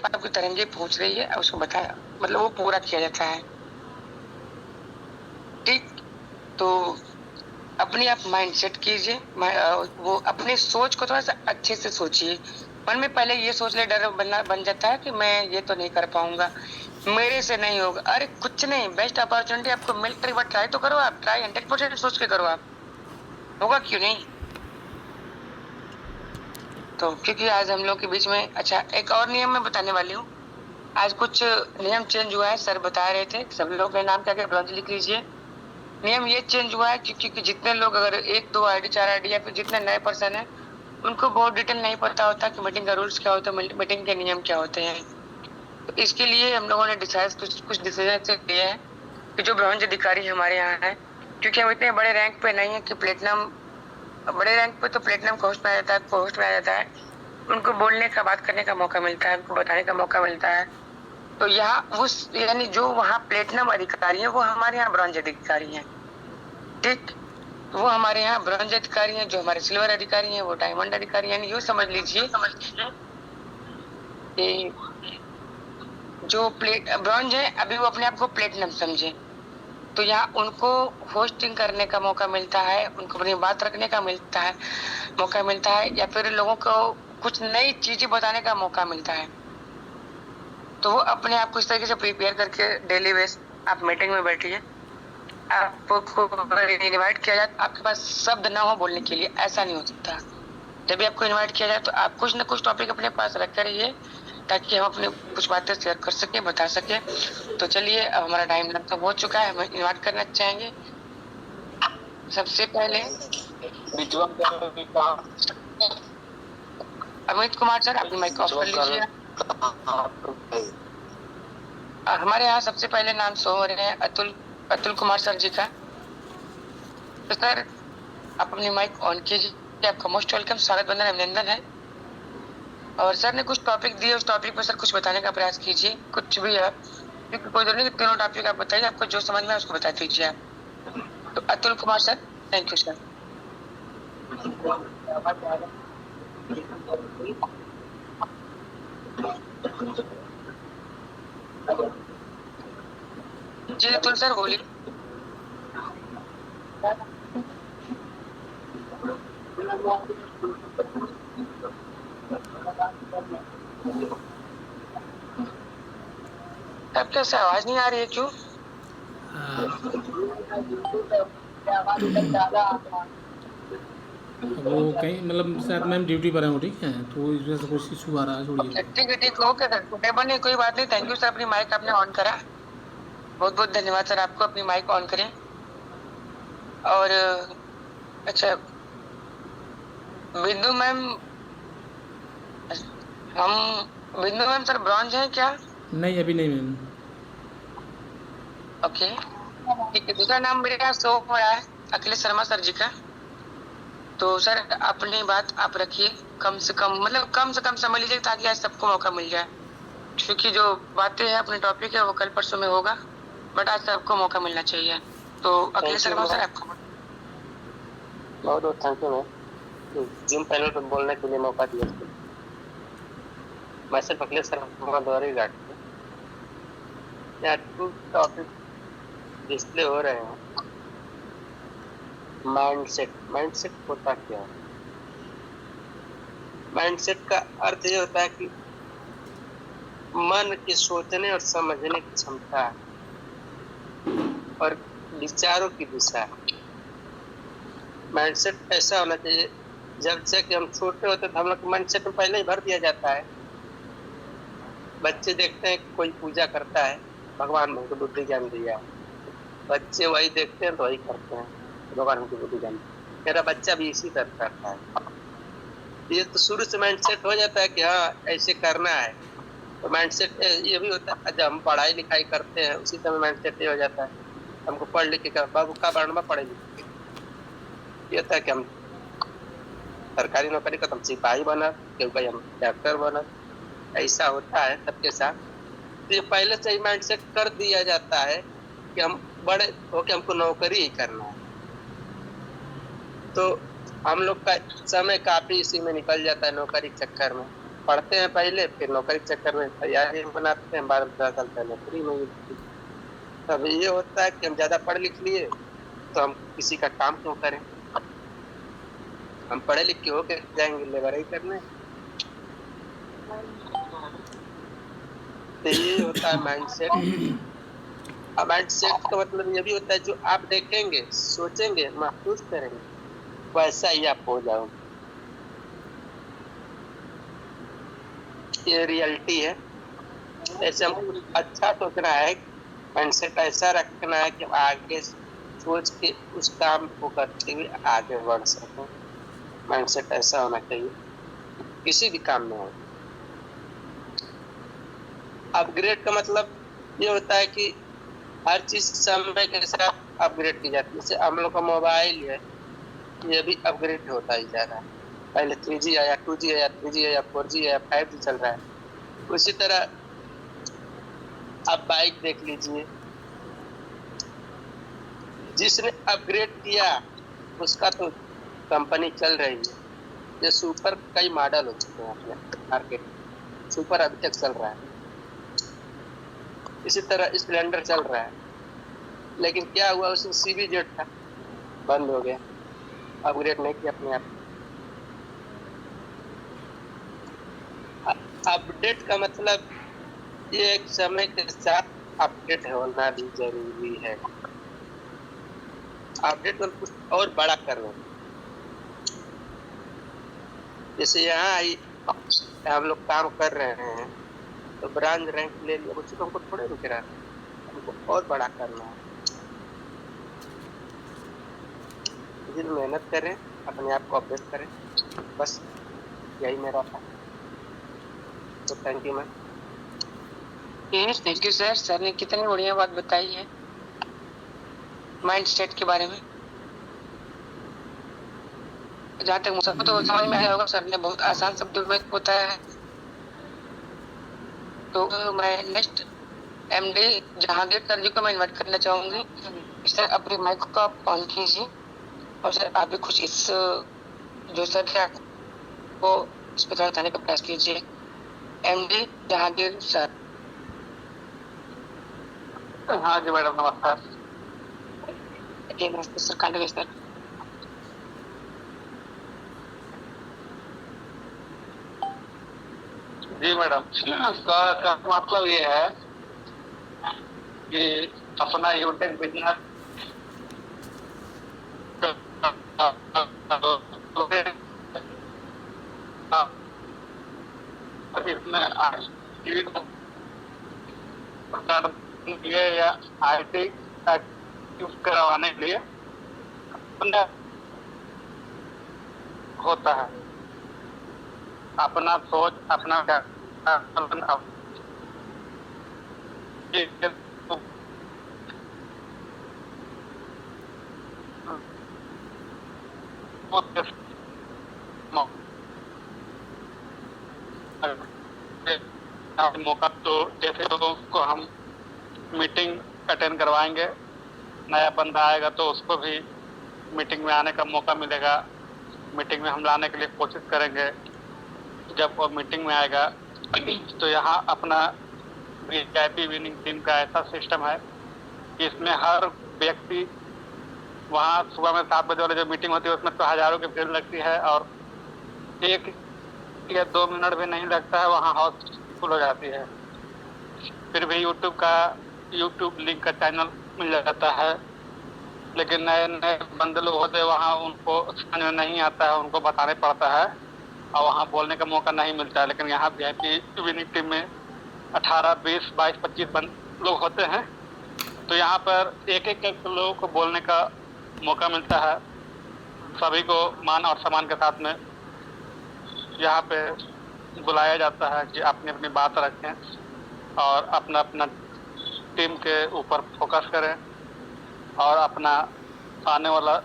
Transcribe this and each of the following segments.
आपकी तरंगे पहुँच रही है, उसको बताया मतलब वो पूरा किया जाता है। ठीक? तो अपनी आप माइंड सेट कीजिए, वो अपनी सोच को थोड़ा-सा अच्छे से सोचिए। मन में पहले ये सोच ले डर बन जाता है कि मैं ये तो नहीं कर पाऊँगा, मेरे से नहीं होगा। अरे कुछ नहीं, बेस्ट अपॉर्च्युनिटी आपको मिल रही है, एक बार ट्राई तो करो आप, ट्राई 100% सोच के करो आप। होगा क्यों नहीं? तो क्योंकि आज हम लोग के बीच में अच्छा एक और नियम मैं बताने वाली हूँ। आज कुछ नियम चेंज हुआ है, सर बता रहे थे, सब लोग अपने नाम क्या-क्या ब्रांच लिख लीजिए। नियम ये चेंज हुआ है क्योंकि जितने लोग अगर 1-2 आईडी 4 आईडी या फिर जितने नए पर्सन हैं, उनको बहुत डिटेल नहीं पता होता कि मीटिंग का रूल्स क्या होता है, मीटिंग के नियम क्या होते हैं। तो इसके लिए हम लोगों ने डिसाइड कुछ डिसीजन ऐसे लिए हैं कि जो ब्रॉन्ज अधिकारी हमारे यहाँ हैं, क्योंकि हम इतने बड़े रैंक पे नहीं है कि प्लेटिनम, बड़े रैंक पे तो प्लेटिनम को होस्ट में आ जाता है, को-होस्ट में आ जाता है। उनको बोलने का, बात करने का मौका मिलता है, उनको बताने का मौका मिलता है। तो यहाँ उस यानी जो वहाँ प्लेटिनम अधिकारी हैं, वो हमारे यहाँ ब्रॉन्ज अधिकारी हैं। ठीक? वो हमारे यहाँ ब्रॉन्ज अधिकारी हैं, जो हमारे सिल्वर अधिकारी हैं, वो डायमंड अधिकारी हैं। यानी यूँ समझ लीजिए कि जो ब्रॉन्ज है, अभी वो अपने आप को प्लेटिनम समझे। तो यहाँ उनको होस्टिंग करने का मौका मिलता है, उनको अपनी बात रखने का मौका मिलता है या फिर लोगों को कुछ नई चीज़ें बताने का मौका मिलता है। तो वो अपने आप को इस तरीके से प्रिपेयर करके डेली बेस आप मीटिंग में बैठिए। आपको अगर इनवाइट किया जाए तो आपके पास शब्द ना हो बोलने के लिए, ऐसा नहीं हो सकता। जब भी आपको इनवाइट किया जाए तो आप कुछ न कुछ टॉपिक अपने पास रखे रहिए, ताकि हम अपने कुछ बातें शेयर कर सकें, बता सकें। तो चलिए अब हमारा टाइम लगभग हो चुका है, हम इनवाइट करना चाहेंगे। सबसे पहले अमित कुमार सर, अपनी माइक ऑफ कर लीजिए। हमारे यहाँ सबसे पहले नाम शो हो रहे हैं अतुल कुमार सर जी का। तो सर आप अपनी माइक ऑन कीजिए, आपका मोस्ट वेलकम, स्वागत बंदन अभिनंदन है। और सर ने कुछ टॉपिक दिए, उस टॉपिक पर सर कुछ बताने का प्रयास कीजिए, कुछ भी आप, क्योंकि कोई जरूरी नहीं कि तीनों टॉपिक आप बताइए, आपको जो समझ में आए उसको बता दीजिए आप। तो Atul Kumar sir, thank you sir. जी अतुल सर बोलिए। अब कैसे आवाज नहीं आ रही है, क्यों? वो कहीं मतलब शायद मैम ड्यूटी पर हैं, ठीक है, तो इस वजह से कुछ इशू आ रहा है, छोड़िए। ठीक है, ठीक, ओके सर, टेबल नहीं, कोई बात नहीं। थैंक यू सर, अपनी माइक आपने ऑन करा, बहुत बहुत धन्यवाद सर आपको। अपनी माइक ऑन करें। और अच्छा बिंदु मैम, हम बिंदु मैम सर ब्रॉन्ज हैं क्या? नहीं, अभी नहीं मैम। ओके ठीक है। दूसरा नाम मेरे यहाँ शो हो रहा है अखिलेश शर्मा सर जी का। तो सर अपनी बात आप रखिए, कम से कम समझ लीजिए, ताकि आज सबको मौका मिल जाए। क्योंकि जो बातें हैं, अपने टॉपिक है, वो कल परसों में होगा, बट आज सबको मौका मिलना चाहिए। तो अखिलेश शर्मा सर आपको बहुत बहुत thank you ma'am, gym panel पर बोलने के लिए मौका दिया। मैं सिर्फ अखिलेश शर्मा द्वारा ही यहाँ टू टॉपिक डिस्प्ले हो रहे हैं। माइंडसेट होता क्या है? माइंडसेट का अर्थ ये होता है कि मन की सोचने और समझने की क्षमता और विचारों की दिशा। माइंडसेट ऐसा होना चाहिए, जब से कि हम छोटे होते तो हम लोग माइंडसेट में पहले ही भर दिया जाता है। बच्चे देखते हैं कोई पूजा करता है, भगवान ने उनको बुद्धि ज्ञान दिया है, बच्चे वही देखते हैं तो वही करते हैं, भगवान उनको बुद्धि ज्ञान। मेरा बच्चा भी इसी तरह करता है। ये तो शुरू से माइंडसेट हो जाता है कि हाँ ऐसे करना है। तो माइंडसेट ये भी होता है, जब हम पढ़ाई लिखाई करते हैं उसी समय माइंडसेट ये हो जाता है, हमको पढ़ लिख के बाबू का बढ़ना पढ़े लिखे, ये होता है कि हम सरकारी नौकरी का, हम सिपाही बना, क्योंकि हम डॉक्टर बना, ऐसा होता है सबके साथ। तो ये पहले से ही माइंडसेट कर दिया जाता है कि हम बड़े होके हमको नौकरी ही करना है। तो हम लोग का समय काफी इसी में निकल जाता है, नौकरी के चक्कर में। पढ़ते हैं पहले, फिर नौकरी के चक्कर में तैयारी बनाते हैं, बाद में पता चलता है नौकरी नहीं मिलती। तब ये होता है कि हम ज्यादा पढ़ लिख लिए तो हम किसी का काम क्यों करें, हम पढ़े लिख के होके जाएंगे लेबर ही करने। तो ये होता है माइंडसेट। अब माइंडसेट का मतलब ये भी होता है जो आप देखेंगे, सोचेंगे, महसूस करेंगे, वैसा ही आप हो जाओगे। ये रियलिटी है। ऐसे हम कुछ अच्छा सोचना है, माइंडसेट ऐसा रखना है कि आगे सोच के उस काम को करते हुए आगे बढ़ सकें। माइंडसेट ऐसा होना चाहिए किसी भी काम में हो। अपग्रेड का मतलब ये होता है कि हर चीज समय के साथ अपग्रेड की जाती है। जैसे हम लोग का मोबाइल है, ये भी अपग्रेड होता ही जा रहा है। पहले 3G आया, 2G आया, 3G आया, 4G आया, 5G चल रहा है। उसी तरह आप बाइक देख लीजिए, जिसने अपग्रेड किया उसका तो कंपनी चल रही है। ये सुपर कई मॉडल हो चुके हैं अपने मार्केट में, सुपर अभी तक चल रहा है। इसी तरह स्प्लेंडर चल रहा है, लेकिन क्या हुआ, उसमें CBZ था, बंद हो गया, अपग्रेड नहीं किया अपने आप। अपडेट का मतलब ये एक समय के साथ अपडेट होना भी जरूरी है। अपडेट मतलब कुछ और बड़ा करना। जैसे यहाँ हम लोग काम कर रहे हैं तो ब्रांच रैंक ले लिया, उसी को हमको थोड़े रुके रहना, हमको और बड़ा करना है। दिन मेहनत करें, अपने आप को अपडेट करें, बस यही मेरा था। तो thank you ma'am. Thank you sir. Sir ने कितनी बढ़िया बात बताई है माइंड सेट के बारे में। जहाँ तक मुझे तो समझ में आया होगा, सर ने बहुत आसान शब्दों में बताया है। तो मैं नेक्स्ट MD जहांगीर सर जी को मैं इन्वाइट करना चाहूंगी। सर अपने माइक को आप ऑन कीजिए और सर आप भी कुछ इस जो सर है वो इस पर बताने का प्रयास कीजिए। MD Jahangir sir. हाँ जी मैडम, नमस्कार। जी नमस्ते सर, कांडे सर। जी मैडम, का मतलब ये है कि अपना यूटेक बिजनेस इसमें या IT करवाने के लिए होता है। अपना सोच, अपना मौका तो जैसे लोगों को हम मीटिंग अटेंड करवाएंगे, नया बंदा आएगा तो उसको भी मीटिंग में आने का मौका मिलेगा। मीटिंग में हम लाने के लिए कोशिश करेंगे। जब वो मीटिंग में आएगा तो यहाँ अपना VIP विनिंग टीम का ऐसा सिस्टम है कि इसमें हर व्यक्ति, वहाँ सुबह में 7 बजे वाली जो मीटिंग होती है उसमें तो हजारों की भीड़ लगती है और 1 या 2 मिनट भी नहीं लगता है, वहाँ हाउस फुल हो जाती है। फिर भी यूट्यूब लिंक का चैनल मिल जाता है, लेकिन नए नए बंदे लोग होते हैं वहाँ, उनको समझ में नहीं आता है, उनको बताने पड़ता है और वहाँ बोलने का मौका नहीं मिलता है। लेकिन यहाँ VIP विनिंग टीम में 18, 20, 22, 25 लोग होते हैं, तो यहाँ पर एक एक लोगों को बोलने का मौका मिलता है। सभी को मान और सम्मान के साथ में यहाँ पे बुलाया जाता है कि अपनी अपनी बात रखें और अपना अपना टीम के ऊपर फोकस करें और अपना आने वाला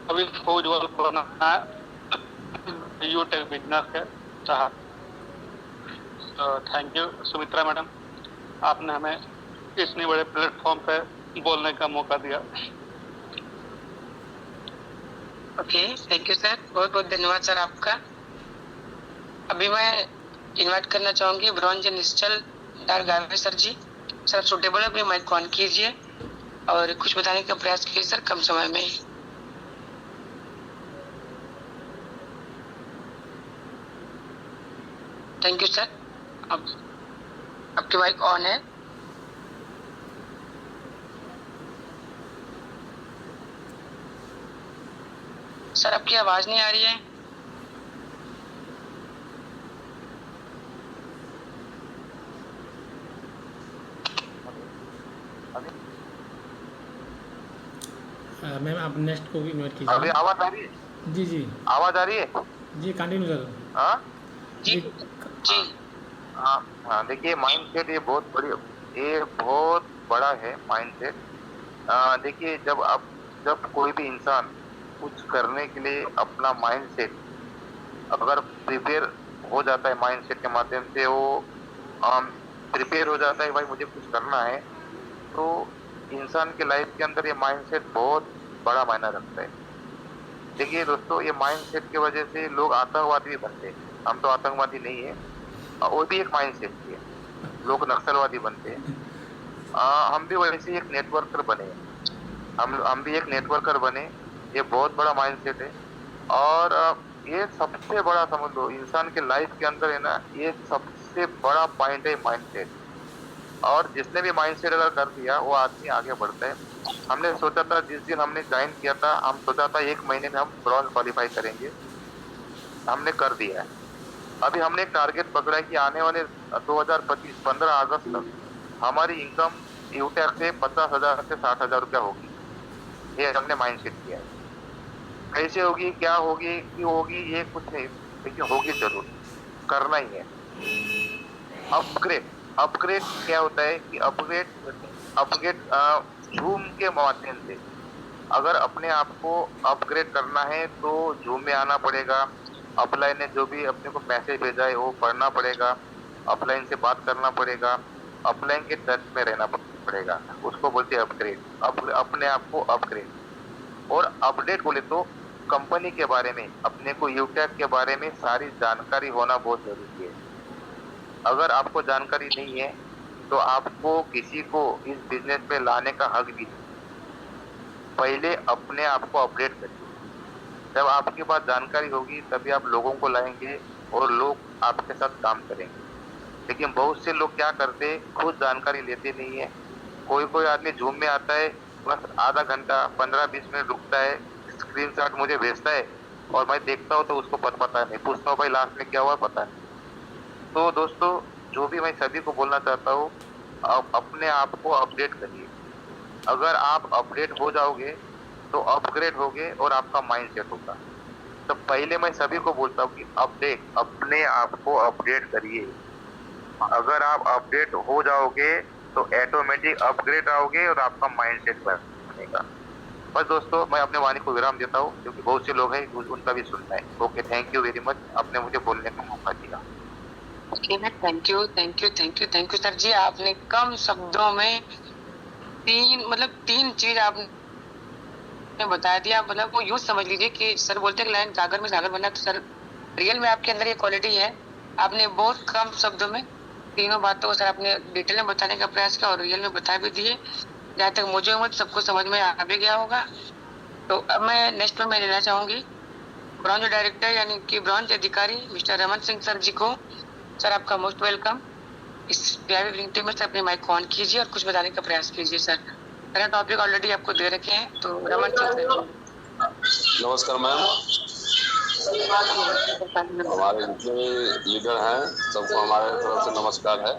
भविष्य को उज्जवल बनाना यूटेक बिजनेस के तहत। तो थैंक यू सुमित्रा मैडम, आपने हमें इतने बड़े प्लेटफॉर्म पे बोलने का मौका दिया। ओके, थैंक यू सर, बहुत बहुत धन्यवाद सर आपका। अभी मैं इनवाइट करना चाहूंगी ब्रॉन्ज निश्चल गावे सर जी। सर सुटेबल है, अपनी माइक ऑन कीजिए और कुछ बताने का प्रयास कीजिए सर, कम समय में। थैंक यू सर, अब आपकी माइक ऑन है। सर आपकी आवाज नहीं आ रही है। मैम आप नेक्स्ट को भी इनवाइट कीजिए। अभी आवाज आ रही है? जी जी आवाज आ रही है? जी, कंटिन्यू सर। हाँ जी जी जी हाँ हाँ, देखिए माइंडसेट ये बहुत बड़ा है माइंडसेट। देखिए जब कोई भी इंसान कुछ करने के लिए अपना माइंडसेट अगर प्रिपेयर हो जाता है, माइंडसेट के माध्यम से वो प्रिपेयर हो जाता है भाई मुझे कुछ करना है, तो इंसान के लाइफ के अंदर ये माइंडसेट बहुत बड़ा मायना रखता है। देखिए दोस्तों, ये माइंडसेट की वजह से लोग आतंकवादी भी बनते हैं। हम तो आतंकवादी नहीं है, वो भी एक माइंडसेट की है। लोग नक्सलवादी बनते हैं। हम भी वैसे ही एक नेटवर्कर बने हैं। हम भी एक नेटवर्कर बने। ये बहुत बड़ा माइंडसेट है। और ये सबसे बड़ा समझ लो इंसान के लाइफ के अंदर है ना, ये सबसे बड़ा पॉइंट है माइंडसेट। और जिसने भी माइंडसेट अगर कर दिया वो आदमी आगे बढ़ता है। हमने सोचा था, जिस दिन हमने ज्वाइन किया था, हम सोचा था 1 महीने में हम ब्रॉन्ज क्वालिफाई करेंगे। हमने कर दिया है। अभी हमने एक टारगेट पकड़ा है कि आने वाले 2025 15 अगस्त तक हमारी इनकम यूटेक से 50,000 से 60,000 रुपया होगी। ये हमने माइंडसेट किया है। कैसे होगी, क्या होगी, क्यों होगी, ये कुछ नहीं, लेकिन होगी जरूर, करना ही है। अपग्रेड अपग्रेड क्या होता है कि अपग्रेड अपग्रेड जूम के माध्यम से अगर अपने आप को अपग्रेड करना है तो जूम में आना पड़ेगा। अपलाइन ने जो भी अपने को मैसेज भेजा है वो पढ़ना पड़ेगा। अपलाइन से बात करना पड़ेगा। अपलाइन के टच में रहना पड़ेगा। उसको बोलते हैं अपग्रेड। अपने आप को अपग्रेड। और अपडेट बोले तो कंपनी के बारे में, अपने को यूटैक के बारे में सारी जानकारी होना बहुत जरूरी है। अगर आपको जानकारी नहीं है तो आपको किसी को इस बिजनेस में लाने का हक भी नहीं। पहले अपने आप को अपडेट करिए। जब आपके पास जानकारी होगी तभी आप लोगों को लाएंगे और लोग आपके साथ काम करेंगे। लेकिन बहुत से लोग क्या करते, खुद जानकारी लेते नहीं है। कोई कोई आदमी जूम में आता है, बस आधा घंटा 15-20 मिनट रुकता है, स्क्रीनशॉट मुझे भेजता है और मैं देखता हूँ तो उसको पता नहीं। पूछता हूँ भाई लास्ट में क्या हुआ, पता नहीं। तो दोस्तों, जो भी मैं सभी को बोलना चाहता हूँ, आप अपने आप को अपडेट करिए। अगर आप अपडेट हो जाओगे तो अपग्रेड होगे और आपका माइंडसेट होगा। तो पहले मैं सभी को बोलता हूँ कि अपने आप को अपडेट करिए। अगर आप अपडेट हो जाओगे तो ऑटोमेटिक अपग्रेड आओगे और आपका माइंडसेट बनेगा। बस दोस्तों, मैं अपने वाणी को विराम देता हूँ क्योंकि बहुत से लोग हैं उनका भी सुनना है। Okay, thank you very much, आपने मुझे बोलने का मौका दिया। Okay, thank you thank you thank you thank you sir ji. आपने कम शब्दों में तीन चीज आपने बता दिया। मतलब वो यूं समझ लीजिए कि सर बोलते हैं लाइन सागर में सागर बनना, तो सर रियल में आपके अंदर ये क्वालिटी है। आपने बहुत कम शब्दों में तीनों बातों को सर आपने डिटेल में बताने का प्रयास किया और रियल में बता भी दिए। जहाँ तक मुझे उम्मीद सबको समझ में आ भी गया होगा। तो अब मैं नेक्स्ट में लेना चाहूंगी ब्रॉन्ज डायरेक्टर यानी कि ब्रॉन्ज अधिकारी मिस्टर रमन सिंह सर जी को। सर आपका मोस्ट वेलकम। इस प्यारे लिंक्डइन में से अपने माइक को ऑन कीजिए और कुछ बताने का प्रयास कीजिए सर। मेरा टॉपिक ऑलरेडी आपको दे रखे हैं, तो रमन सिंह सर। नमस्कार मैम। हमारे जितने भी लीडर हैं सबको हमारे तरफ से नमस्कार है।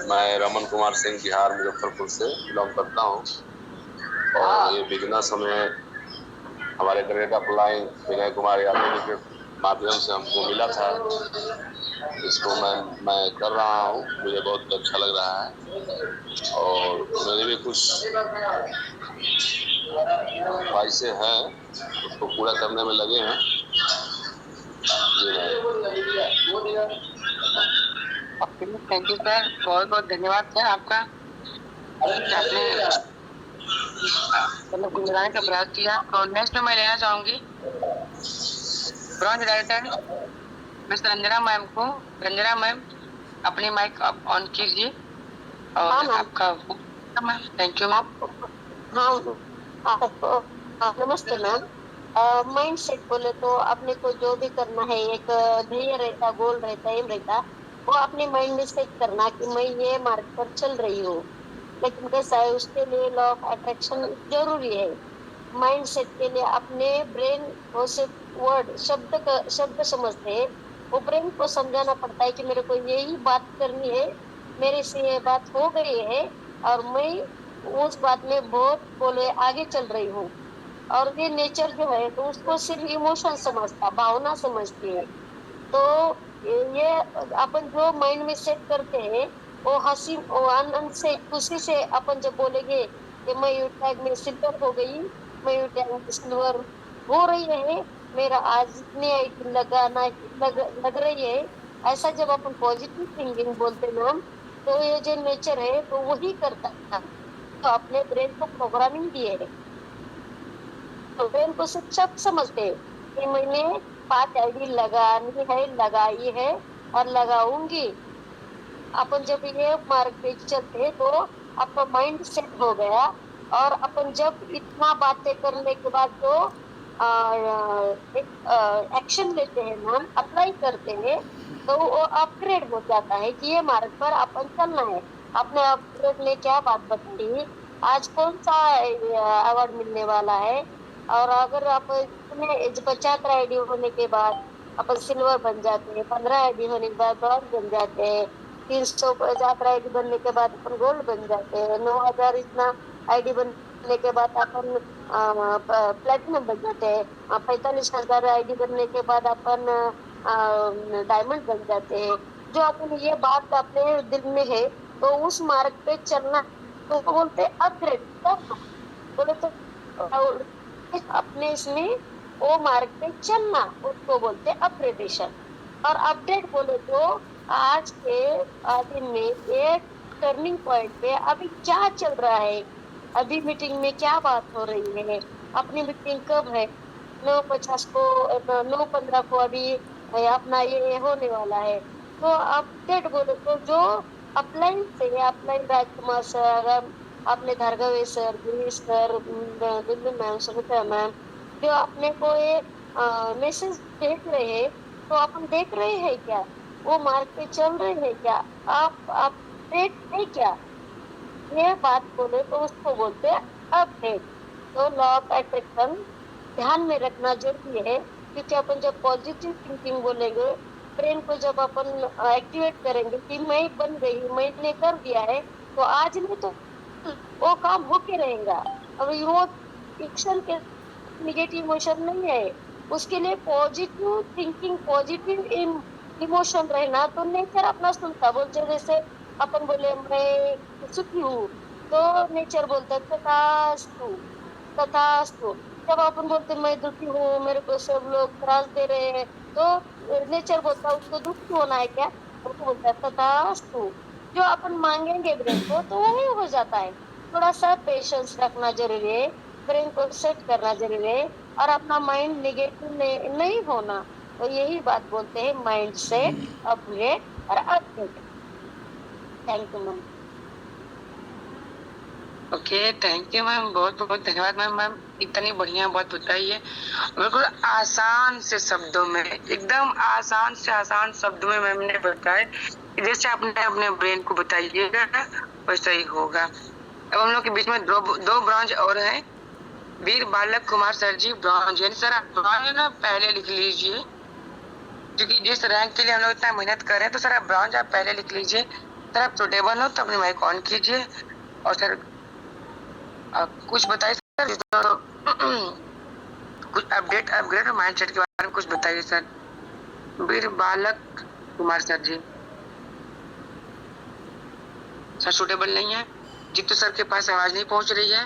मैं रमन कुमार सिंह बिहार मुजफ्फरपुर से बिलोंग करता हूँ और ये बिजनेस हमें हमारे करेगा अप्लाइन विनय कुमार यादव के माध्यम से हमको मिला था। इसको मैं कर रहा हूँ, मुझे बहुत अच्छा लग रहा है और मेरे भी कुछ ख्वाहिशें हैं, उसको पूरा करने में लगे हैं। थैंक यू सर, बहुत बहुत धन्यवाद सर आपका। आपने मतलब गुनगुनाने का प्रयास किया। और नेक्स्ट में मैं लेना चाहूंगी bronze director miss Ranjana ma'am को। रंजना मैम, अपनी माइक आप ऑन कीजिए और हाँ मैम। आपका मैम। Thank you ma'am. हाँ आपको नमस्ते मैम। माइंड सेट बोले तो अपने को जो भी करना है, एक ध्येय रहता, गोल रहता, एम रहता, वो अपने माइंड में सेट करना कि मैं ये मार्ग पर चल रही हूँ। लेकिन कैसा है, उसके लिए लॉ ऑफ अट्रैक्शन जरूरी है। माइंड सेट के लिए अपने ब्रेन को सिर्फ वर्ड शब्द समझते हैं, वो ब्रेन को समझाना पड़ता है कि मेरे को यही बात करनी है, मेरे से ये बात हो गई है और मैं उस बात में बहुत बोले आगे चल रही हूँ। और ये नेचर जो है तो उसको सिर्फ इमोशन समझता, भावना समझती है। तो ये अपन जो माइंड में सेट करते हैं, वो हंसी आनंद से, खुशी से अपन जब बोलेंगे कि मैं यू टैग में सिल्वर हो गई, मैं यू टैग में सिल्वर हो रही है, मेरा आज इतनी आईटी लग रही है, ऐसा जब अपन पॉजिटिव थिंकिंग बोलते हैं मैम, तो ये जो नेचर है तो वही करता है। तो अपने ब्रेन को प्रोग्रामिंग दिए है, तो ब्रेन को सिर्फ शब्द समझते हैं कि मैंने 5 आईडी लगानी है, लगाई है और लगाऊंगी। अपन जब ये मार्ग पे चलते तो आपका माइंड सेट हो गया। और अपन जब इतना बातें करने के बाद जो एक एक्शन लेते हैं मैम, अप्लाई करते हैं, तो वो अपग्रेड हो जाता है कि ये मार्ग पर अपन चलना है। आपने अपग्रेड ने क्या बात बताई, आज कौन सा अवार्ड मिलने वाला है, और अगर आप 75 आईडी होने के बाद अपन सिल्वर बन जाते हैं, 15 आईडी होने के बाद ब्रॉन्ज बन जाते हैं, 350 आईडी बनने के बाद अपन गोल्ड बन जाते हैं, 9000 इतना आईडी बनने के बाद अपन प्लेटिनम बन जाते हैं, 45,000 आईडी बनने के बाद अपन डायमंड बन जाते हैं। जो अपन ये बात अपने दिल में है तो उस मार्ग पे चलना, तो बोलते अपग्रेड बोले तो अपने इसमें वो मार्ग पे चलना, उसको बोलते अपग्रेडेशन। और अपडेट बोले तो आज के दिन में एक टर्निंग पॉइंट पे अभी क्या चल रहा है, अभी मीटिंग में क्या बात हो रही है, अपनी मीटिंग कब है, 9:50 को, 9:15 को अभी अपना ये होने वाला है। तो अपडेट बोले तो जो अपलाइन से, अपलाइन राजकुमार सर, अपने Dhargave sir, Girish sir, Delhi ma'am, Sumitra ma'am, जो अपने को ये मैसेज भेज रहे हैं, तो अपन देख रहे हैं क्या, वो मार्ग पे चल रहे हैं क्या, आप अपडेट है क्या, ये बात बोले तो उसको बोलते हैं अपडेट। तो लॉ ऑफ अट्रैक्शन ध्यान में रखना जरूरी है, क्योंकि अपन जब पॉजिटिव थिंकिंग बोलेंगे, ब्रेन को जब अपन एक्टिवेट करेंगे कि मैं बन गई, मैंने कर दिया है, तो आज नहीं तो वो काम होके रहेगा। अब वो एक्शन के निगेटिव इमोशन नहीं है, उसके लिए पॉजिटिव थिंकिंग, पॉजिटिव इमोशन रहना, तो नेचर अपना सुनता। बोलते जैसे अपन बोले मैं सुखी हूँ, तो नेचर बोलता है तथास्तु, तथास्तु। जब अपन बोलते मैं दुखी हूँ, मेरे को सब लोग त्रास दे रहे हैं, तो नेचर बोलता है उसको दुखी होना है क्या, उसको बोलता है तथास्तु। जो अपन मांगेंगे ब्रेन को तो वही हो जाता है। थोड़ा सा पेशेंस रखना जरूरी है, ब्रेन को सेट करना जरूरी है, और अपना माइंड निगेटिव नहीं होना। तो यही बात बोलते हैं माइंड सेट, अपग्रेड और update. Thank you ma'am. Okay, thank you ma'am, बहुत बहुत धन्यवाद मैम। मैम इतनी बढ़िया बात बताई है, बिल्कुल आसान से शब्दों में, एकदम आसान से आसान शब्दों में मैम ने बताया। जैसे आपने अपने ब्रेन को बताइएगा वैसा ही होगा। अब हम लोग के बीच में दो ब्रॉन्ज और हैं, वीर बालक कुमार सर जी ब्रॉन्ज। यानी सर आप ब्रॉन्ज ना पहले लिख लीजिए, क्योंकि जिस रैंक के लिए हम लोग इतना मेहनत कर रहे हैं, तो सर आप ब्रॉन्ज आप पहले लिख लीजिए। सर आप सुटेबल हो तो अपनी माइक ऑन कीजिए और सर आप कुछ बताइए सर, तो कुछ अपडेट, अपग्रेड और माइंडसेट के बारे में कुछ बताइए सर। वीर बालक कुमार सर जी, सर सुटेबल नहीं है, जितू सर के पास आवाज नहीं पहुंच रही है।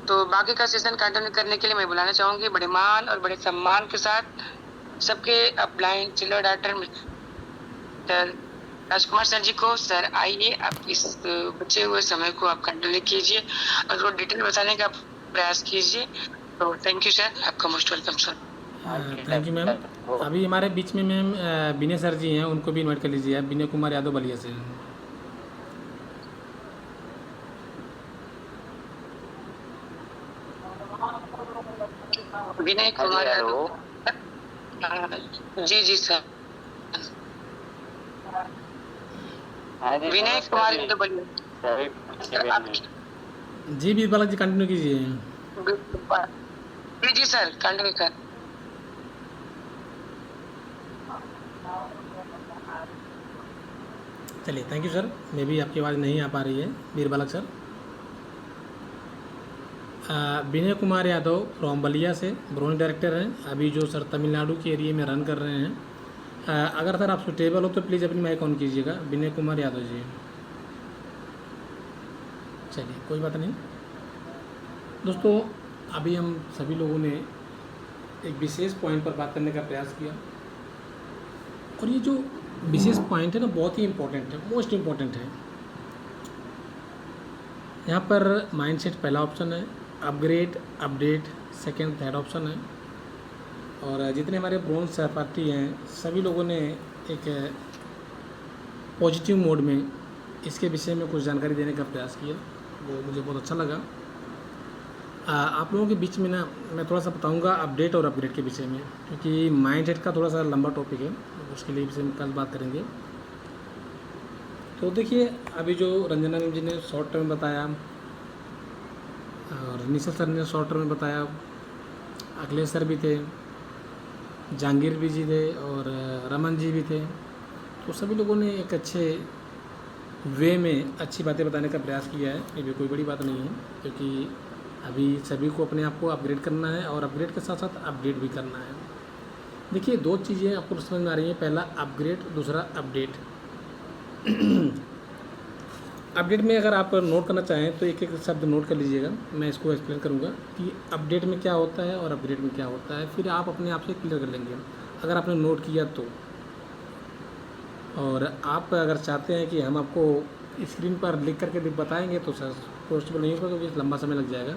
तो बाकी का सेशन कंटिन्यू करने के लिए मैं बुलाना चाहूंगी बड़े मान और बड़े सम्मान के साथ सबके अपलाइन सिल्वर डाक्टर मिस्टर राजकुमार सर जी को, सर आइए आप इस बचे हुए समय को आप कंटिन्यू कीजिए और थोड़ा डिटेल बताने का प्रयास कीजिए। तो थैंक यू सर, आपका most welcome sir. Thank you ma'am. अभी हमारे बीच में मैम विनय सर जी हैं, उनको भी इनवाइट कर लीजिए आप, विनय कुमार यादव बलिया से। विनय कुमार यादव। जी जी सर, विनय कुमार यादव बलिया। जी बीर बालक जी कंटिन्यू कीजिए। जी जी सर, कंटिन्यू कर। चलिए थैंक यू सर। मे भी आपकी आवाज़ नहीं आ पा रही है बीर बालक सर। विनय कुमार यादव फ्रॉम बलिया से ब्रोन डायरेक्टर हैं, अभी जो सर तमिलनाडु के एरिया में रन कर रहे हैं। अगर सर आप सुटेबल हो तो प्लीज़ अपनी माइक ऑन कीजिएगा, विनय कुमार यादव जी। चलिए कोई बात नहीं दोस्तों, अभी हम सभी लोगों ने एक विशेष पॉइंट पर बात करने का प्रयास किया, और ये जो विशेष पॉइंट है ना बहुत ही इम्पोर्टेंट है, मोस्ट इम्पोर्टेंट है। यहाँ पर माइंडसेट पहला ऑप्शन है, upgrade update second third option है। और जितने हमारे ब्रोंज सहपाठी हैं सभी लोगों ने एक पॉजिटिव मोड में इसके विषय में कुछ जानकारी देने का प्रयास किया, वो मुझे बहुत अच्छा लगा। आप लोगों के बीच में ना मैं थोड़ा सा बताऊंगा अपडेट और अपग्रेड के विषय में, क्योंकि माइंडसेट का थोड़ा सा लंबा टॉपिक है, उसके लिए विषय में कल बात करेंगे। तो देखिए अभी जो रंजना मैम जी ने शॉर्ट टर्म बताया और निशा सर ने शॉर्ट टर्म में बताया, अखिलेश सर भी थे, जहांगीर भी जी थे और रमन जी भी थे। तो सभी लोगों ने एक अच्छे वे में अच्छी बातें बताने का प्रयास किया है, ये भी कोई बड़ी बात नहीं है, क्योंकि अभी सभी को अपने आप को अपग्रेड करना है और अपग्रेड के साथ साथ अपडेट भी करना है। देखिए दो चीज़ें आपको समझ में आ रही हैं, पहला अपग्रेड, दूसरा अपडेट। अपडेट में अगर आप नोट करना चाहें तो एक एक शब्द नोट कर लीजिएगा, मैं इसको एक्सप्लेन करूँगा कि अपडेट में क्या होता है और अपग्रेड में क्या होता है, फिर आप अपने आप से क्लियर कर लेंगे अगर आपने नोट किया तो। और आप अगर चाहते हैं कि हम आपको स्क्रीन पर लिख करके बताएंगे तो सर पॉसिबल नहीं होगा, क्योंकि लंबा समय लग जाएगा।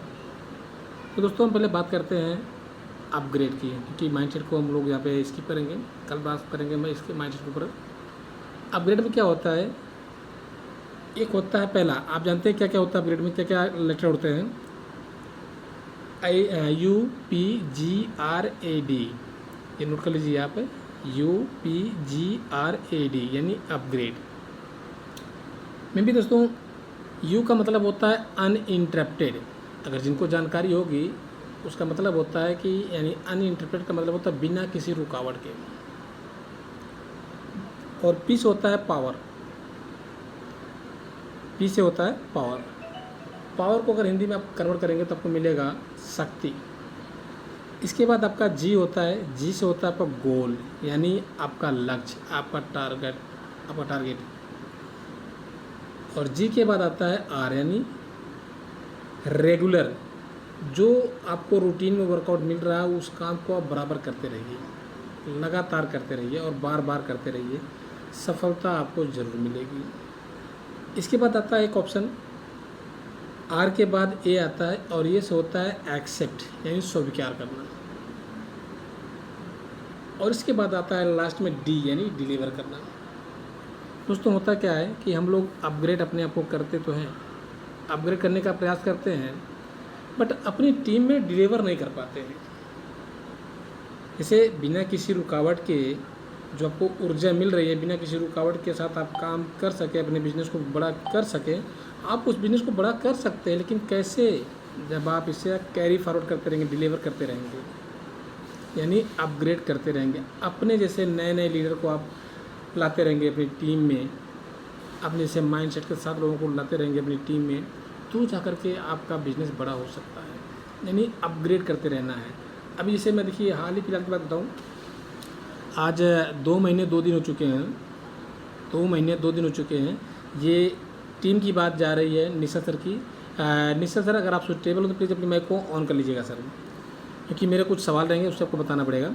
तो दोस्तों हम पहले बात करते हैं अपग्रेड की, क्योंकि माइंडसेट को हम लोग यहाँ पे स्किप करेंगे, कल बात करेंगे मैं इसके माइंडसेट के ऊपर। अपग्रेड में क्या होता है, एक होता है पहला, आप जानते हैं क्या क्या होता है अपग्रेड में, क्या क्या लेटर होते हैं, UPGRAD, ये नोट कर लीजिए आप, UPGRAD यानी अपग्रेड में भी दोस्तों यू का मतलब होता है अनइंटरप्टेड। अगर जिनको जानकारी होगी उसका मतलब होता है कि यानी अनइंटरप्टेड का मतलब होता है बिना किसी रुकावट के। और पी से होता है पावर, पी से होता है पावर। पावर को अगर हिंदी में आप कन्वर्ट करेंगे तो आपको मिलेगा शक्ति। इसके बाद आपका जी होता है, जी से होता है आपका गोल यानी आपका लक्ष्य, आपका टारगेट। और जी के बाद आता है आर यानी रेगुलर, जो आपको रूटीन में वर्कआउट मिल रहा है उस काम को आप बराबर करते रहिए, लगातार करते रहिए और बार बार करते रहिए, सफलता आपको ज़रूर मिलेगी। इसके बाद आता है एक ऑप्शन आर के बाद ए आता है और ये से होता है एक्सेप्ट यानी स्वीकार करना। और इसके बाद आता है लास्ट में डी यानी डिलीवर करना। दोस्तों होता क्या है कि हम लोग अपग्रेड अपने आप को करते तो हैं, अपग्रेड करने का प्रयास करते हैं, बट अपनी टीम में डिलीवर नहीं कर पाते हैं। इसे बिना किसी रुकावट के जो आपको ऊर्जा मिल रही है, बिना किसी रुकावट के साथ आप काम कर सके, अपने बिजनेस को बड़ा कर सके, आप उस बिज़नेस को बड़ा कर सकते हैं, लेकिन कैसे, जब आप इसे कैरी फॉरवर्ड करते रहेंगे, डिलीवर करते रहेंगे, यानी अपग्रेड करते रहेंगे, अपने जैसे नए नए लीडर को आप लाते रहेंगे अपनी टीम में, अपने जैसे माइंडसेट के साथ लोगों को लाते रहेंगे अपनी टीम में, तो जा कर के आपका बिजनेस बड़ा हो सकता है। यानी अपग्रेड करते रहना है। अभी जैसे मैं देखिए हाल ही फिलहाल की बात बताऊँ, आज 2 महीने 2 दिन हो चुके हैं, 2 महीने 2 दिन हो चुके हैं। ये टीम की बात जा रही है निशा सर की। निशा सर अगर आप सुटेबल हो तो प्लीज़ अपनी माइक को ऑन कर लीजिएगा सर, क्योंकि मेरे कुछ सवाल रहेंगे उससे आपको बताना पड़ेगा।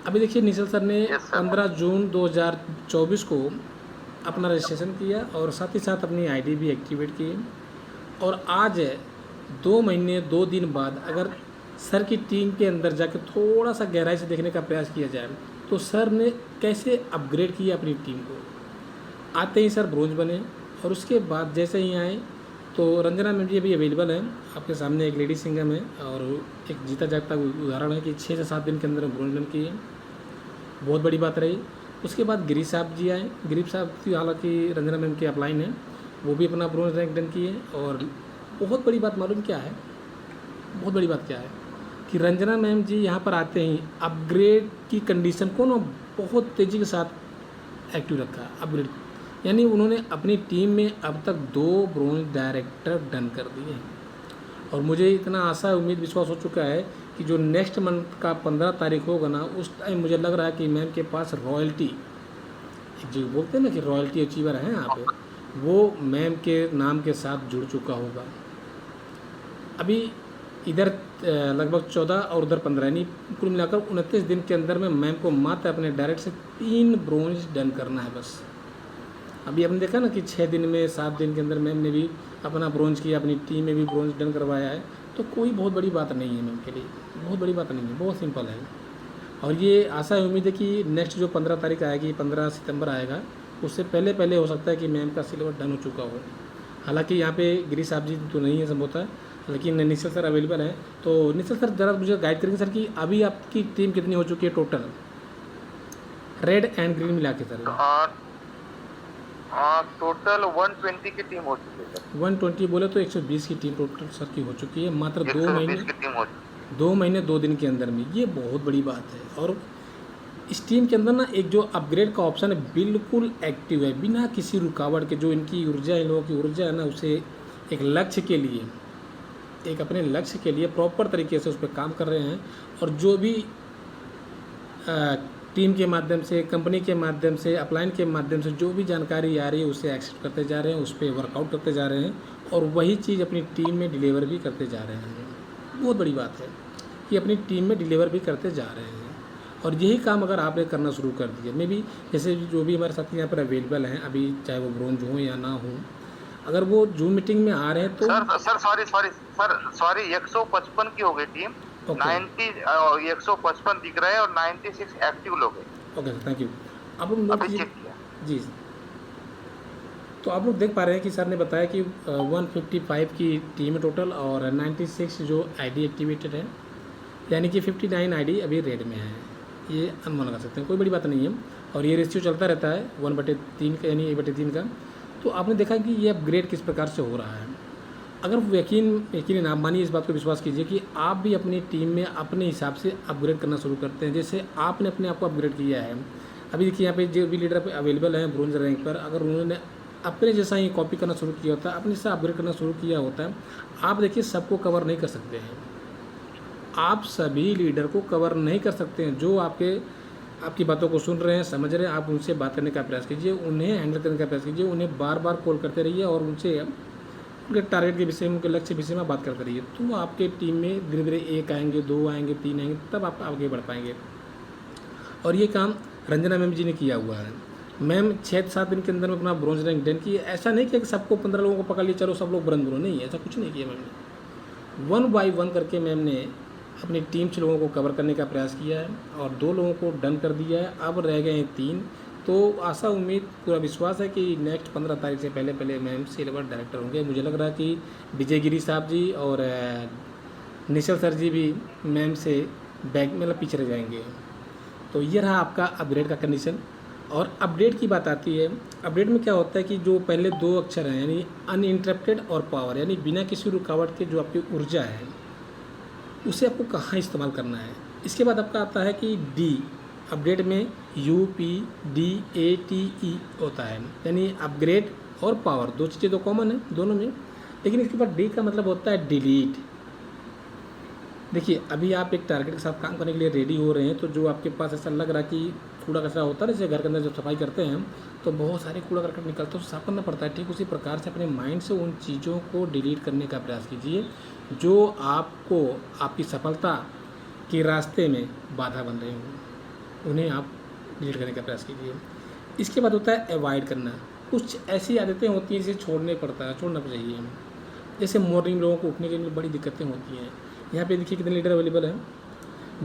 अभी देखिए निशा सर ने 15 जून 2024 को अपना रजिस्ट्रेशन किया और साथ ही साथ अपनी आईडी भी एक्टिवेट की। और आज 2 महीने 2 दिन बाद अगर सर की टीम के अंदर जाकर थोड़ा सा गहराई से देखने का प्रयास किया जाए तो सर ने कैसे अपग्रेड किया अपनी टीम को। आते ही सर ब्रोंज बने और उसके बाद जैसे ही आए तो रंजना मैम जी अभी अवेलेबल हैं आपके सामने। एक लेडी सिंगम है और एक जीता जागता उदाहरण है कि 6 से 7 दिन के अंदर ब्रोंज बन की है, बहुत बड़ी बात रही। उसके बाद गिरीश साहब जी आए। गिरीश साहब की हालांकि रंजना मैम की अपलाइन है, वो भी अपना ब्रोंज रैंक डन किए। और बहुत बड़ी बात मालूम क्या है, बहुत बड़ी बात क्या है कि रंजना मैम जी यहाँ पर आते ही अपग्रेड की कंडीशन को ना बहुत तेज़ी के साथ एक्टिव रखा। अपग्रेड यानी उन्होंने अपनी टीम में अब तक 2 ब्रोंज डायरेक्टर डन कर दिए। और मुझे इतना आशा उम्मीद विश्वास हो चुका है कि जो नेक्स्ट मंथ का 15 तारीख होगा ना, उस टाइम मुझे लग रहा है कि मैम के पास रॉयल्टी, जो बोलते हैं ना कि रॉयल्टी अचीवर हैं यहाँ पे, वो मैम के नाम के साथ जुड़ चुका होगा। अभी इधर लगभग 14 और उधर 15 यानी कुल मिलाकर 29 दिन के अंदर में मैम को मात्र अपने डायरेक्ट से 3 ब्रोंज डन करना है बस। अभी हमने देखा ना कि 6 दिन में 7 दिन के अंदर मैम ने भी अपना ब्रोंज किया, अपनी टीम में भी ब्रोंज डन करवाया है। तो कोई बहुत बड़ी बात नहीं है मैम के लिए, बहुत बड़ी बात नहीं है, बहुत सिंपल है। और ये आशा है उम्मीद है कि नेक्स्ट जो 15 तारीख आएगी, 15 सितंबर आएगा, उससे पहले पहले हो सकता है कि मैम का सिलेबस डन हो चुका हो। हालांकि यहाँ पे गिरीश साहब जी तो नहीं है संभवतः, लेकिन निश्चल सर अवेलेबल है। तो निश्चल सर ज़रा मुझे गाइड करेंगे सर कि अभी आपकी टीम कितनी हो चुकी है टोटल, रेड एंड ग्रीन मिला के सर? टोटल 120 की टीम हो चुकी है सर। 120 बोले तो 120 की टीम टोटल सर की हो चुकी है मात्र 2 महीने, की टीम हो चुकी है। 2 महीने 2 दिन के अंदर में। ये बहुत बड़ी बात है। और इस टीम के अंदर ना एक जो अपग्रेड का ऑप्शन है बिल्कुल एक्टिव है, बिना किसी रुकावट के। जो इनकी ऊर्जा, इन लोगों की ऊर्जा है ना, उसे एक लक्ष्य के लिए, एक अपने लक्ष्य के लिए प्रॉपर तरीके से उस पर काम कर रहे हैं। और जो भी टीम के माध्यम से, कंपनी के माध्यम से, अपलाइन के माध्यम से जो भी जानकारी आ रही है उसे एक्सेप्ट करते जा रहे हैं, उस पर वर्कआउट करते जा रहे हैं और वही चीज़ अपनी टीम में डिलीवर भी करते जा रहे हैं। बहुत बड़ी बात है कि अपनी टीम में डिलीवर भी करते जा रहे हैं। और यही काम अगर आपने करना शुरू कर दिया, मे भी जैसे जो भी हमारे साथी यहाँ पर अवेलेबल हैं अभी, चाहे वो ब्रोंज हो या ना हो, अगर वो जूम मीटिंग में आ रहे हैं तो सर सॉरी 155 की हो गई टीम। 155 दिख रहा है और 96 एक्टिव लोग हैं। Okay sir, thank you. आप लोग नोट अभी कीजिए चेक किया जी। तो आप लोग देख पा रहे हैं कि सर ने बताया कि 155 की टीम है टोटल और 96 जो आईडी एक्टिवेटेड है, यानी कि 59 आईडी अभी रेड में है। ये अनुमान लगा सकते हैं, कोई बड़ी बात नहीं है। और ये रेशियो चलता रहता है 1/3 का, यानी 1/3 का। तो आपने देखा कि ये अपग्रेड किस प्रकार से हो रहा है। अगर यकीन आप मानिए, इस बात को विश्वास कीजिए कि आप भी अपनी टीम में अपने हिसाब से अपग्रेड करना शुरू करते हैं, जैसे आपने अपने आप को अपग्रेड किया है। अभी देखिए यहाँ पे जो भी लीडर अवेलेबल हैं ब्रोंज रैंक पर, अगर उन्होंने अपने जैसा ही कॉपी करना शुरू किया होता है, अपने से अपग्रेड करना शुरू किया होता है, आप देखिए सबको कवर नहीं कर सकते हैं। आप सभी लीडर को कवर नहीं कर सकते हैं। जो आपकी बातों को सुन रहे हैं, समझ रहे हैं, आप उनसे बात करने का प्रयास कीजिए, उन्हें हैंडल करने का प्रयास कीजिए, उन्हें बार बार कॉल करते रहिए और उनसे उनके टारगेट के विषय में, उनके लक्ष्य के विषय में बात करते रहिए। तो आपके टीम में धीरे धीरे 1 आएंगे, 2 आएंगे, 3 आएंगे, तब आप आगे बढ़ पाएंगे। और ये काम रंजना मैम जी ने किया हुआ है। मैम 6-7 दिन के अंदर में अपना ब्रोंज रैंक डन की। ऐसा नहीं कि सबको 15 लोगों को पकड़ लिया चलो सब लोग ब्रोंज, नहीं, ऐसा कुछ नहीं किया मैम ने। 1 बाय 1 करके मैम ने अपनी टीम से लोगों को कवर करने का प्रयास किया है और 2 लोगों को डन कर दिया है। अब रह गए हैं 3। तो आशा उम्मीद पूरा विश्वास है कि नेक्स्ट 15 तारीख से पहले पहले मैम सिलेबर डायरेक्टर होंगे। मुझे लग रहा है कि विजय गिरी साहब जी और निशल सर जी भी मैम से बैक मतलब पीछे रह जाएंगे। तो ये रहा आपका अपग्रेड का कंडीशन। और अपडेट की बात आती है, अपडेट में क्या होता है कि जो पहले 2 अक्षर हैं यानी अनइंटरप्टेड और पावर, यानी बिना किसी रुकावट के जो आपकी ऊर्जा है उसे आपको कहाँ इस्तेमाल करना है। इसके बाद आपका आता है कि डी, अपडेट में UPDATE होता है, यानी अपग्रेड और पावर, 2 चीज़ें तो कॉमन है दोनों में। लेकिन इसके बाद डी का मतलब होता है डिलीट। देखिए अभी आप एक टारगेट के साथ काम करने के लिए रेडी हो रहे हैं, तो जो आपके पास ऐसा लग रहा है कि कूड़ा कचरा होता है, जैसे घर के अंदर जब सफाई करते हैं तो बहुत सारे कूड़ा करकट निकलते हैं, तो साफ करना पड़ता है। ठीक उसी प्रकार से अपने माइंड से उन चीज़ों को डिलीट करने का प्रयास कीजिए जो आपको आपकी सफलता के रास्ते में बाधा बन रहे हों, उन्हें आप डिलीट करने का प्रयास कीजिए। इसके बाद होता है अवॉइड करना। कुछ ऐसी आदतें होती हैं जिसे छोड़ना चाहिए हमें। जैसे मॉर्निंग लोगों को उठने के लिए बड़ी दिक्कतें होती हैं। यहाँ पे देखिए कितने लीडर अवेलेबल हैं,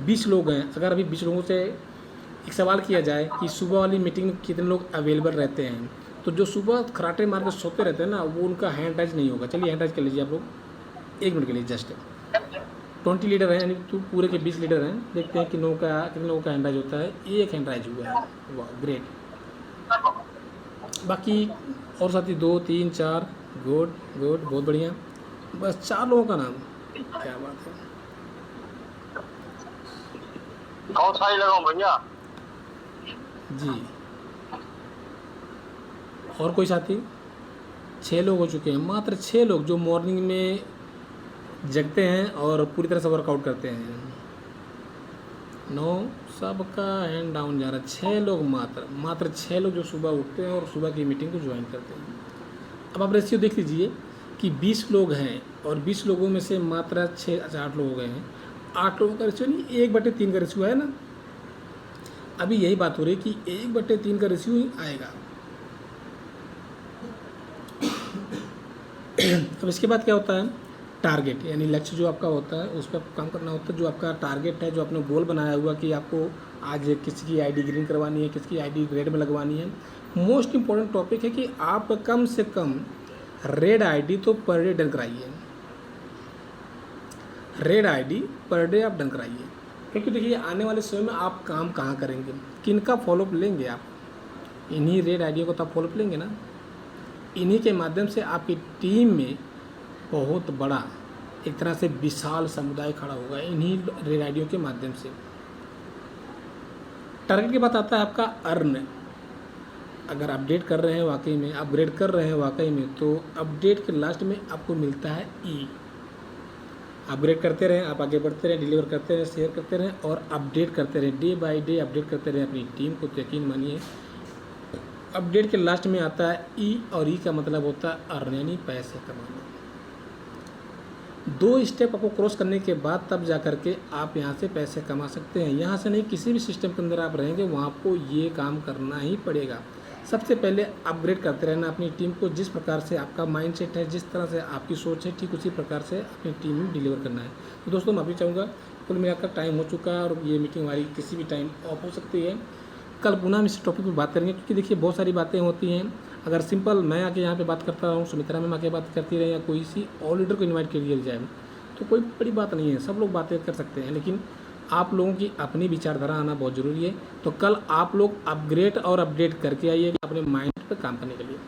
20 लोग हैं। अगर अभी 20 लोगों से एक सवाल किया जाए कि सुबह वाली मीटिंग में कितने लोग अवेलेबल रहते हैं, तो जो सुबह खराटे मार के सोते रहते हैं ना, वो उनका हैंड राइज नहीं होगा। चलिए हैंड राइज कर लीजिए आप लोग, 1 मिनट के लिए जस्ट। 20 लीडर हैं, यानी तो पूरे के 20 लीडर हैं। देखते हैं कितने लोगों का हैंड राइज होता है। एक हैंड राइज हुआ है, वाह ग्रेट। बाकी और साथी 2 3 4, गुड गुड, बहुत बढ़िया। बस 4 लोगों का नाम, क्या बात है। कौन सा ही लगाऊं भैया? जी, और कोई साथी? 6 लोग हो चुके हैं, मात्र 6 लोग जो मॉर्निंग में जगते हैं और पूरी तरह से वर्कआउट करते हैं। 9, सबका हैंड डाउन जा रहा है। 6 लोग, मात्र 6 लोग जो सुबह उठते हैं और सुबह की मीटिंग को ज्वाइन करते हैं। अब आप रेशियो देख लीजिए कि 20 लोग हैं और 20 लोगों में से मात्र 8 लोग हो गए हैं। 8 लोगों का रेशियो नहीं, 1/3 का रेशियो है ना। अभी यही बात हो रही है कि 1/3 का रेशियो ही आएगा। अब इसके बाद क्या होता है, टारगेट, यानी लक्ष्य जो आपका होता है उस पर आपको काम करना होता है। जो आपका टारगेट है, जो आपने गोल बनाया हुआ कि आपको आज किसी की आईडी ग्रीन करवानी है, किसी की आईडी रेड में लगवानी है। मोस्ट इम्पॉर्टेंट टॉपिक है कि आप कम से कम रेड आईडी तो पर डे डन कराइए। रेड आईडी पर डे आप डन कराइए, क्योंकि देखिए आने वाले समय में आप काम कहाँ करेंगे, किनका फॉलोअप लेंगे आप? इन्हीं रेड आईडियों को तो आप फॉलोअप लेंगे ना। इन्हीं के माध्यम से आपकी टीम में बहुत बड़ा एक तरह से विशाल समुदाय खड़ा होगा, इन्हीं रेड आईडियों के माध्यम से। टारगेट के बाद आता है आपका अर्न। अगर अपडेट कर रहे हैं वाकई में, अपग्रेड कर रहे हैं वाकई में, तो अपडेट के लास्ट में आपको मिलता है ई। अपग्रेड करते रहें, आप आगे बढ़ते रहें, डिलीवर करते रहें, शेयर करते रहें और अपडेट करते रहें, डे बाय डे अपडेट करते रहें अपनी टीम को। तो यकीन मानिए अपडेट के लास्ट में आता है ई, और ई का मतलब होता है अर्न, यानी पैसे कमाना। 2 स्टेप आपको क्रॉस करने के बाद तब जा कर के आप यहाँ से पैसे कमा सकते हैं। यहाँ से नहीं, किसी भी सिस्टम के अंदर आप रहेंगे वहाँ आपको ये काम करना ही पड़ेगा। सबसे पहले अपग्रेड करते रहना अपनी टीम को। जिस प्रकार से आपका माइंडसेट है, जिस तरह से आपकी सोच है, ठीक उसी प्रकार से अपनी टीम में डिलीवर करना है। तो दोस्तों मैं अभी चाहूँगा, कुल मिलाकर टाइम हो चुका है और ये मीटिंग हमारी किसी भी टाइम ऑफ हो सकती है। कल पुनः हम इस टॉपिक पर बात करेंगे, क्योंकि देखिए बहुत सारी बातें होती हैं। अगर सिंपल मैं आके यहाँ पे बात करता हूँ, सुमित्रा मैम आके बात करती रहे, या कोई सी ऑल लीडर को इन्वाइट कर दिया जाए, तो कोई बड़ी बात नहीं है, सब लोग बातें कर सकते हैं। लेकिन आप लोगों की अपनी विचारधारा आना बहुत ज़रूरी है। तो कल आप लोग अपग्रेड और अपडेट करके आइए अपने माइंड पर काम करने के लिए।